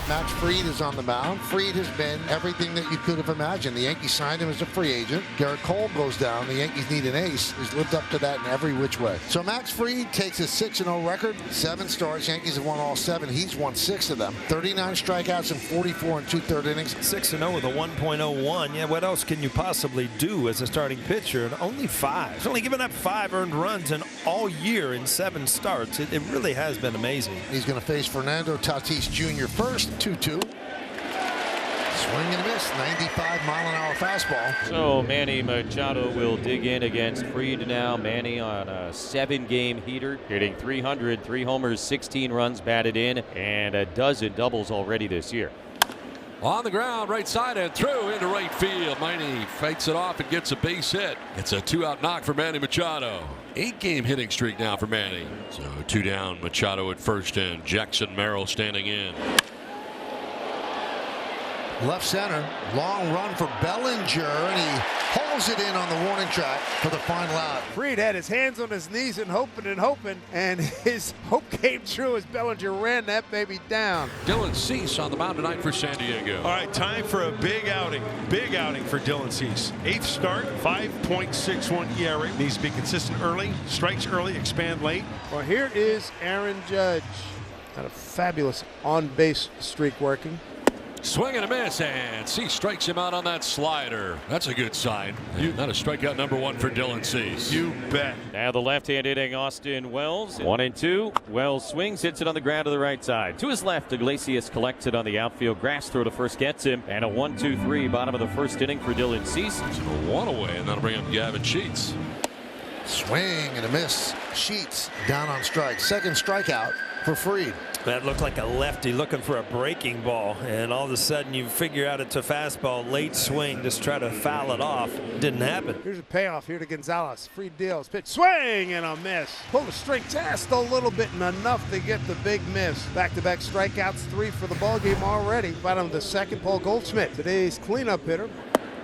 Max Fried is on the mound. Fried has been everything that you could have imagined. The Yankees signed him as a free agent. Garrett Cole goes down. The Yankees need an ace. He's lived up to that in every which way. So Max Fried takes his 6-0 record. 7 starts. Yankees have won all 7. He's won 6 of them. 39 strikeouts in 44 and 2/3 innings. 6-0 with a 1.01. Yeah, what else can you possibly do as a starting pitcher? And only 5. He's only given up 5 earned runs in all year in 7 starts. It really has been amazing. He's going to face Fernando Tatis Jr. first. 2-2. Swing and a miss. 95-mile-an-hour fastball. So Manny Machado will dig in against Fried now. Manny on a 7-game heater, hitting 300, 3 homers, 16 runs batted in, and a dozen doubles already this year. On the ground, right side and through into right field. Manny fights it off and gets a base hit. It's a 2-out knock for Manny Machado. 8-game hitting streak now for Manny. So 2 down, Machado at first and Jackson Merrill standing in. Left center, long run for Bellinger, and he hauls it in on the warning track for the final out. Fried had his hands on his knees and hoping, and his hope came true as Bellinger ran that baby down. Dylan Cease on the mound tonight for San Diego. All right, time for a big outing for Dylan Cease. 8th start, 5.61 ERA. Needs to be consistent early, strikes early, expand late. Well, here is Aaron Judge. Had a fabulous on-base streak working. Swing and a miss, and Cease strikes him out on that slider. That's a good sign. Not a strikeout number 1 for Dylan Cease. You bet. Now the left-hand hitting Austin Wells. 1-2. Wells swings, hits it on the ground to the right side. To his left, Iglesias collects it on the outfield. Grass throw to first gets him. And a 1-2-3 bottom of the first inning for Dylan Cease. So 1 away, and that'll bring up Gavin Sheets. Swing and a miss. Sheets down on strike. 2nd strikeout for Fried. That looked like a lefty looking for a breaking ball, and all of a sudden you figure out it's a fastball, late swing, just try to foul it off. Didn't happen. Here's a payoff here to Gonzalez. Fried deals, pitch, swing and a miss. Pulled the string just a little bit and enough to get the big miss. Back-to-back strikeouts, 3 for the ball game already. Bottom of the 2nd, Paul Goldschmidt, today's cleanup hitter.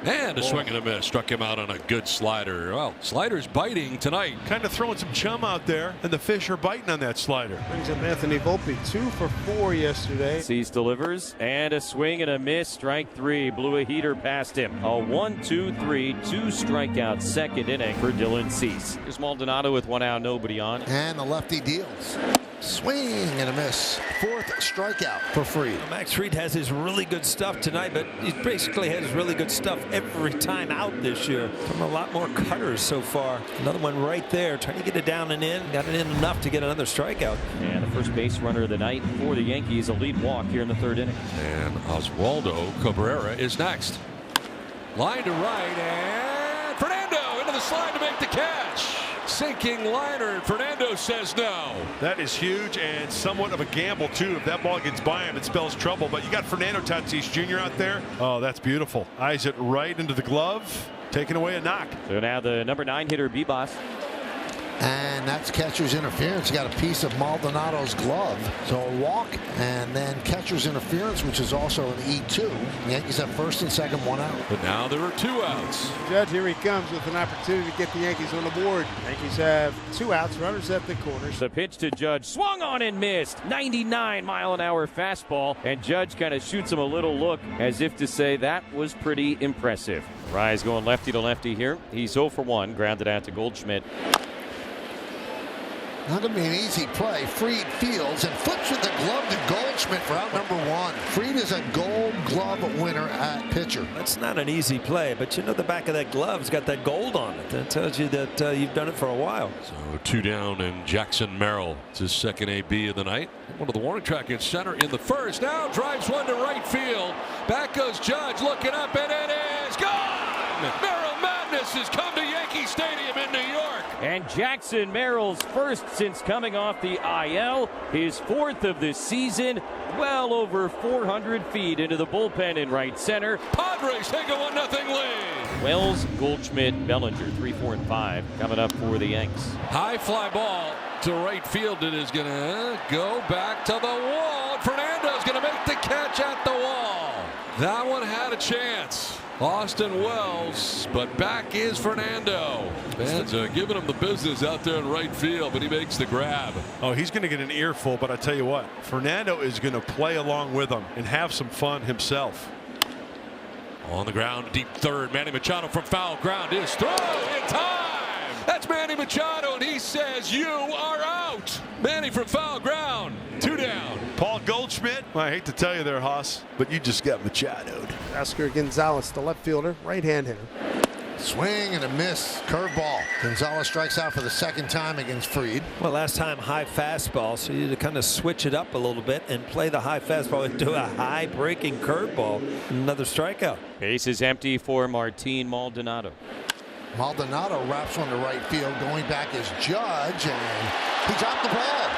And a swing and a miss. Struck him out on a good slider. Well, slider's biting tonight. Kind of throwing some chum out there, and the fish are biting on that slider. Brings up Anthony Volpe, 2 for 4 yesterday. Cease delivers, and a swing and a miss. Strike 3. Blew a heater past him. A 1-2-3, 2 strikeouts, 2nd inning for Dylan Cease. Here's Maldonado with 1 out, nobody on. And the lefty deals. Swing and a miss. 4th strikeout for Fried. Max Fried has his really good stuff tonight, but he basically has really good stuff every time out this year. From a lot more cutters so far. Another one right there, trying to get it down and in. Got it in enough to get another strikeout. And the first base runner of the night for the Yankees, a lead walk here in the 3rd inning. And Oswaldo Cabrera is next. Line to right, and Fernando into the slide to make the catch. Sinking liner, and Fernando says no. That is huge and somewhat of a gamble, too. If that ball gets by him, it spells trouble. But you got Fernando Tatis Jr. out there. Oh, that's beautiful. Eyes it right into the glove, taking away a knock. So now the number 9 hitter, Bibas. And that's catcher's interference. He got a piece of Maldonado's glove. So a walk and then catcher's interference, which is also an E2. The Yankees have 1st and 2nd, 1 out. But now there are 2 outs. Judge, here he comes with an opportunity to get the Yankees on the board. Yankees have 2 outs, runners at the corners. The pitch to Judge, swung on and missed. 99-mile-an-hour fastball, and Judge kind of shoots him a little look as if to say that was pretty impressive. Rise going lefty to lefty here. He's 0 for 1, grounded out to Goldschmidt. Not going to be an easy play. Fried fields and flips with the glove to Goldschmidt for out number 1. Fried is a Gold Glove winner at pitcher. That's not an easy play, but you know the back of that glove's got that gold on it. That tells you that you've done it for a while. So 2 down, and Jackson Merrill. It's his 2nd AB of the night. One of the warning track in center in the 1st. Now drives one to right field. Back goes Judge looking up, and it is gone. Merrill madness has come to Yankee Stadium in New York. And Jackson Merrill's first since coming off the IL, his 4th of the season, well over 400 feet into the bullpen in right center. Padres take a 1-0 lead. Wells, Goldschmidt, Bellinger, 3, 4, and 5 coming up for the Yanks. High fly ball to right field. It is going to go back to the wall. Fernando's going to make the catch at the wall. That one had a chance. Austin Wells, but back is Fernando. Fans giving him the business out there in right field, but he makes the grab. Oh, he's going to get an earful, but I tell you what, Fernando is going to play along with him and have some fun himself. On the ground, deep third, Manny Machado from foul ground is throw in time. That's Manny Machado, and he says you are out. Manny from foul ground, 2 down. Paul Goldschmidt, well, I hate to tell you there, Haas, but you just got Machado'd. Oscar Gonzalez, the left fielder, right-hand hitter. Swing and a miss. Curveball. Gonzalez strikes out for the second time against Fried. Well, last time high fastball, so you need to kind of switch it up a little bit and play the high fastball into a high breaking curveball. Another strikeout. Base is empty for Martin Maldonado. Maldonado wraps one to right field. Going back is Judge, and he dropped the ball.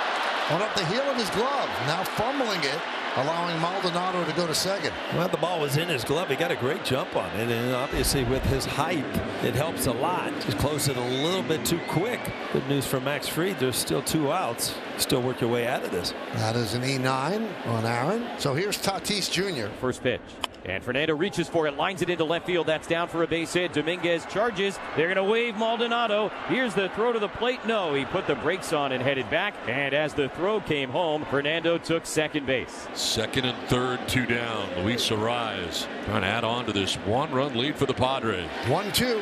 Went up the heel of his glove. Now fumbling it, allowing Maldonado to go to second. Well, the ball was in his glove. He got a great jump on it, and obviously with his height, it helps a lot. Just closed it a little bit too quick. Good news for Max Fried. There's still 2 outs. Still work your way out of this. That is an E9 on Aaron. So here's Tatis Jr. First pitch. And Fernando reaches for it, lines it into left field. That's down for a base hit. Dominguez charges. They're going to wave Maldonado. Here's the throw to the plate. No, he put the brakes on and headed back. And as the throw came home, Fernando took second base. Second and third, 2 down. Luis Arraez trying to add on to this 1-run lead for the Padres. 1-2.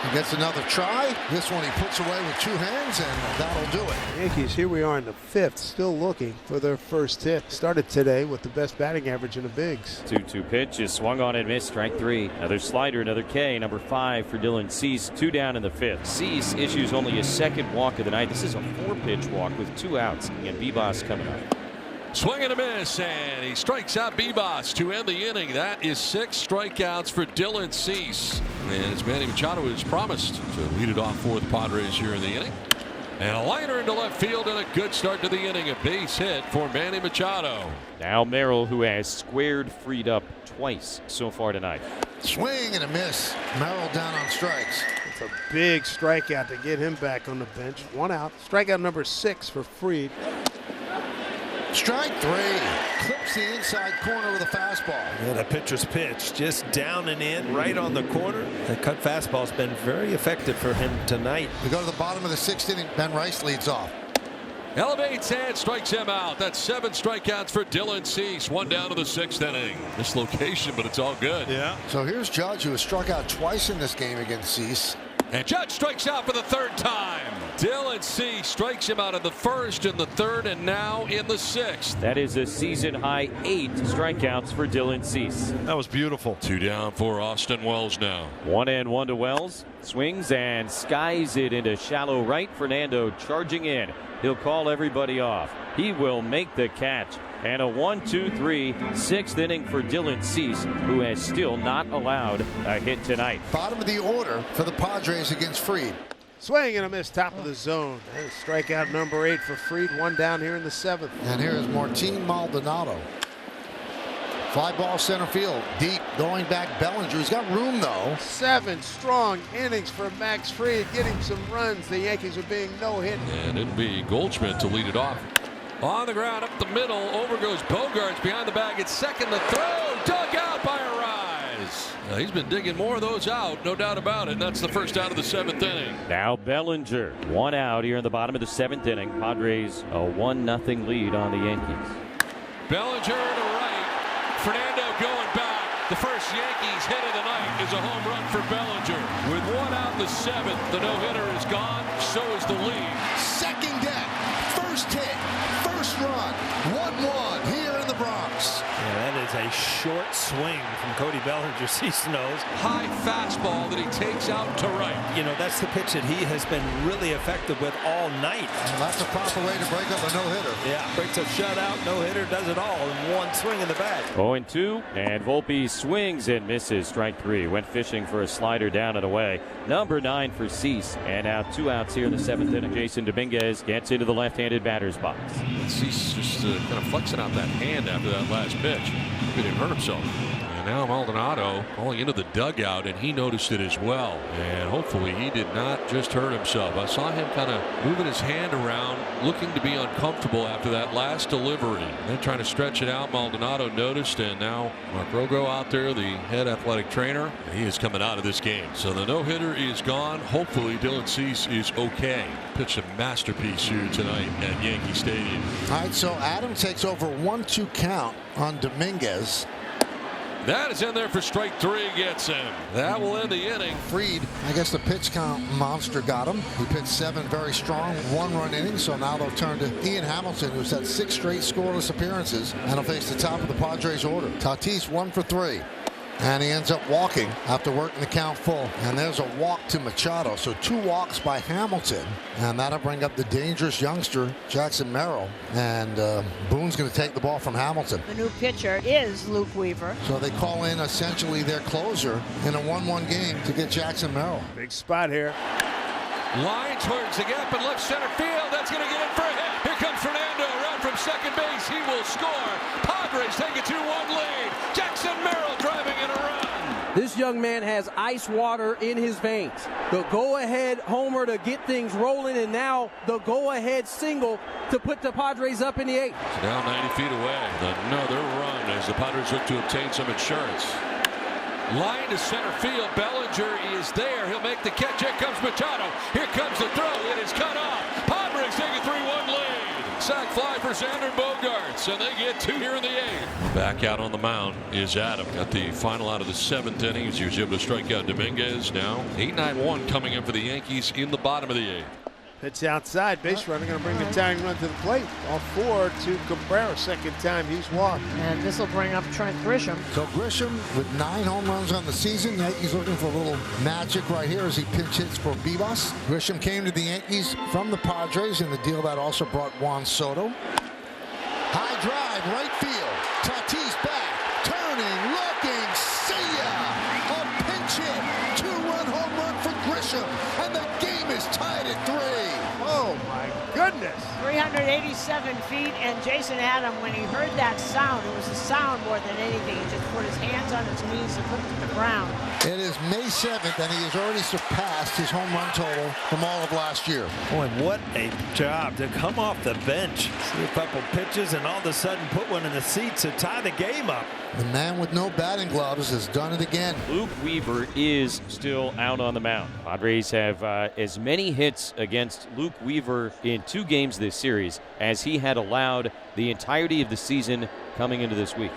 He gets another try. This one he puts away with 2 hands, and that'll do it. Yankees, here we are in the 5th, still looking for their first hit. Started today with the best batting average in the bigs. 2-2 pitch is swung on and missed. Strike 3. Another slider, another K. Number 5 for Dylan Cease. 2 down in the 5th. Cease issues only his second walk of the night. This is a 4-pitch walk with 2 outs. And Bibas coming up. Swing and a miss, and he strikes out Bibas to end the inning. That is 6 strikeouts for Dylan Cease. And as Manny Machado has promised to lead it off for the Padres here in the inning. And a liner into left field and a good start to the inning. A base hit for Manny Machado. Now Merrill, who has squared Fried up twice so far tonight. Swing and a miss. Merrill down on strikes. It's a big strikeout to get him back on the bench. 1 out. Strikeout number 6 for Fried. Strike 3. Clips the inside corner with a fastball. Yeah, the pitcher's pitch just down and in right on the corner. The cut fastball's been very effective for him tonight. We go to the bottom of the 6th inning. Ben Rice leads off. Elevates and strikes him out. That's 7 strikeouts for Dylan Cease. 1 down to the 6th inning. Dislocation, but it's all good. Yeah. So here's Judge, who has struck out twice in this game against Cease. And Judge strikes out for the 3rd time. Dylan Cease strikes him out in the 1st, in the 3rd, and now in the 6th. That is a season high 8 strikeouts for Dylan Cease. That was beautiful. 2 down for Austin Wells now. 1-1 to Wells. Swings and skies it into shallow right. Fernando charging in. He'll call everybody off. He will make the catch. And a 1-2-3 6th inning for Dylan Cease, who has still not allowed a hit tonight. Bottom of the order for the Padres against Fried. Swing and a miss, top of the zone. And strikeout number 8 for Fried. 1 down here in the 7th. And here is Martin Maldonado. Fly ball center field. Deep. Going back Bellinger. He's got room, though. 7 strong innings for Max Fried. Getting some runs. The Yankees are being no-hit. And it'll be Goldschmidt to lead it off. On the ground, up the middle, over goes Bogarts behind the bag. It's second, the throw, dug out by Arraez. He's been digging more of those out, no doubt about it. And that's the first out of the 7th inning. Now Bellinger, 1 out here in the bottom of the 7th inning. Padres a 1-0 lead on the Yankees. Bellinger to right. Fernando going back. The first Yankees hit of the night is a home run for Bellinger. With 1 out in the 7th, the no-hitter is gone. So is the lead. Second deck. First hit. First run. 1-1 here in the Bronx. Yeah, that is a short swing from Cody Bellinger. Cease knows. High fastball that he takes out to right. You know, that's the pitch that he has been really effective with all night. And that's the proper way to break up a no-hitter. Yeah, breaks a shutout, no-hitter, does it all in 1 swing in the bag. 0-2, and Volpe swings and misses. Strike 3. Went fishing for a slider down and away. Number 9 for Cease, and now 2 outs here in the 7th inning. Jason Dominguez gets into the left-handed batter's box. Cease just kind of flexing out that hand after that last pitch. He didn't hurt himself. And now Maldonado falling into the dugout, and he noticed it as well. And hopefully he did not just hurt himself. I saw him kind of moving his hand around, looking to be uncomfortable after that last delivery. And then trying to stretch it out. Maldonado noticed, and now Mark Rogo out there, the head athletic trainer. He is coming out of this game. So the no-hitter is gone. Hopefully Dylan Cease is okay. Pitched a masterpiece here tonight at Yankee Stadium. All right, so Adam takes over 1-2 count on Dominguez. That is in there for strike 3, gets him. That will end the inning. Fried, I guess the pitch count monster got him. He pitched 7 very strong 1-run innings, so now they'll turn to Ian Hamilton, who's had 6 straight scoreless appearances, and he'll face the top of the Padres order. Tatis 1 for 3. And he ends up walking after working the count full. And there's a walk to Machado. So 2 walks by Hamilton. And that'll bring up the dangerous youngster, Jackson Merrill. And Boone's going to take the ball from Hamilton. The new pitcher is Luke Weaver. So they call in essentially their closer in a 1-1 game to get Jackson Merrill. Big spot here. Line towards the gap in left center field. That's going to get in for a hit. Here comes Fernando around from second base. He will score. Padres take a 2-1 lead. Jackson Merrill driving in a run. This young man has ice water in his veins. The go-ahead homer to get things rolling, and now the go-ahead single to put the Padres up in the 8th. It's now 90 feet away. Another run as the Padres look to obtain some insurance. Line to center field. Bellinger is there. He'll make the catch. Here comes Machado. Here comes the throw. It is cut off. Padres take a 3-1 lead. Sac fly for Xander Bogaerts, and they get 2 here in the 8th. Back out on the mound is Adam. Got the final out of the 7th inning. He was able to strike out Dominguez. Now 8-9-1 coming in for the Yankees in the bottom of the 8th. Pitch outside, base runner going to bring the tying run to the plate. All 4 to Cabrera, second time he's walked. And this will bring up Trent Grisham. So Grisham with 9 home runs on the season. Yankees looking for a little magic right here as he pinch hits for Vivas. Grisham came to the Yankees from the Padres in the deal that also brought Juan Soto. High drive, right field. Tatis back, turning, looking, see ya! A pinch hit, 2-run home run for Grisham, and the game is tied at 3. Oh my goodness. 387 feet, and Jason Adam, when he heard that sound, it was a sound more than anything. He just put his hands on his knees and looked at the ground. It is May 7th, and he has already surpassed his home run total from all of last year. Boy, what a job to come off the bench, see a couple pitches, and all of a sudden put one in the seats to tie the game up. The man with no batting gloves has done it again. Luke Weaver is still out on the mound. Padres have as many hits against Luke Weaver in 2 games this series as he had allowed the entirety of the season coming into this week.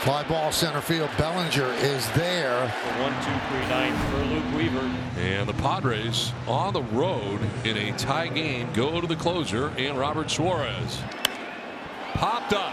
Fly ball center field. Bellinger is there. 1-2-3-9 for Luke Weaver. And the Padres on the road in a tie game go to the closer and Robert Suarez. Popped up.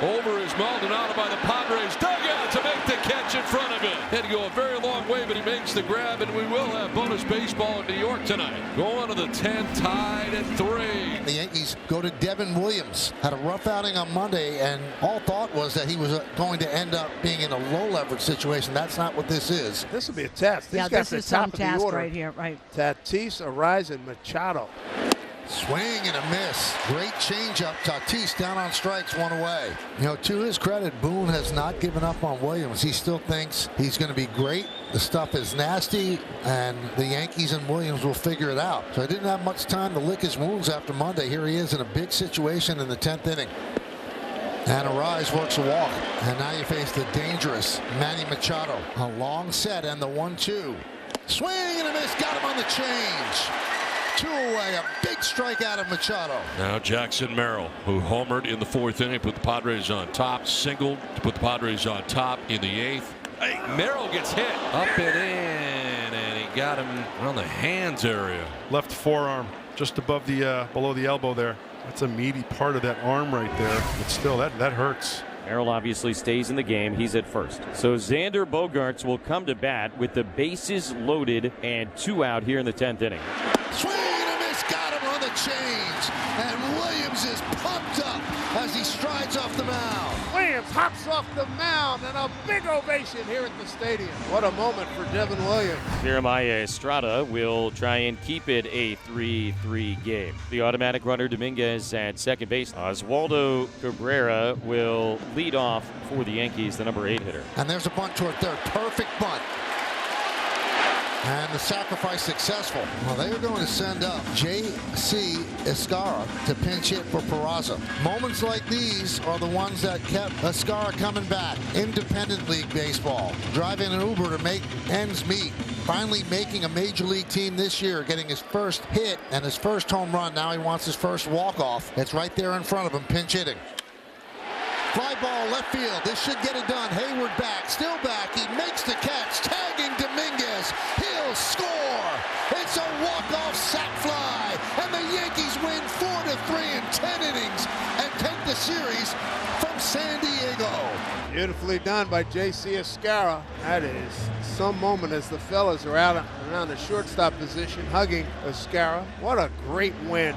Over is Maldonado by the Padres dugout to make the catch in front of him. Had to go a very long way, but he makes the grab, and we will have bonus baseball in New York tonight. Going to the 10th, tied at 3. The Yankees go to Devin Williams. Had a rough outing on Monday, and all thought was that he was going to end up being in a low leverage situation. That's not what this is. This will be a test. Yeah, this is some task right here, right? Tatis, Arise, and Machado. Swing and a miss. Great changeup. Tatis down on strikes, 1 away. You know, to his credit, Boone has not given up on Williams. He still thinks he's going to be great. The stuff is nasty, and the Yankees and Williams will figure it out. So he didn't have much time to lick his wounds after Monday. Here he is in a big situation in the 10th inning. And Arise works a walk. And now you face the dangerous Manny Machado. A long set and the 1-2. Swing and a miss. Got him on the change. 2 away, a big strikeout of Machado. Now Jackson Merrill, who homered in the 4th inning, put the Padres on top, singled to put the Padres on top in the 8th. Hey, Merrill gets hit up and in, and he got him around the hands area. Left forearm, just above the below the elbow there. That's a meaty part of that arm right there. But still, that hurts. Merrill obviously stays in the game. He's at first. So Xander Bogaerts will come to bat with the bases loaded and 2 out here in the 10th inning. Swing and a miss, got him on the change. And Williams is pumped up as he strides off the mound. Williams hops off the mound, and a big ovation here at the stadium. What a moment for Devin Williams. Jeremiah Estrada will try and keep it a 3-3 game. The automatic runner Dominguez at second base. Oswaldo Cabrera will lead off for the Yankees, the number 8 hitter. And there's a bunt toward third. Perfect bunt. And the sacrifice successful. Well, they are going to send up J.C. Escara to pinch hit for Peraza. Moments like these are the ones that kept Escara coming back. Independent League baseball. Driving an Uber to make ends meet. Finally making a major league team this year, getting his first hit and his first home run. Now he wants his first walk-off. It's right there in front of him, pinch hitting. Fly ball left field. This should get it done. Hayward back, still back. He makes the catch, tagging Dominguez. He'll score. It's a walk-off sac fly, and the Yankees win 4-3 in 10 innings and take the series from San Diego. Beautifully done by J.C. Escara. That is some moment as the fellas are out around the shortstop position hugging Escara. What a great win.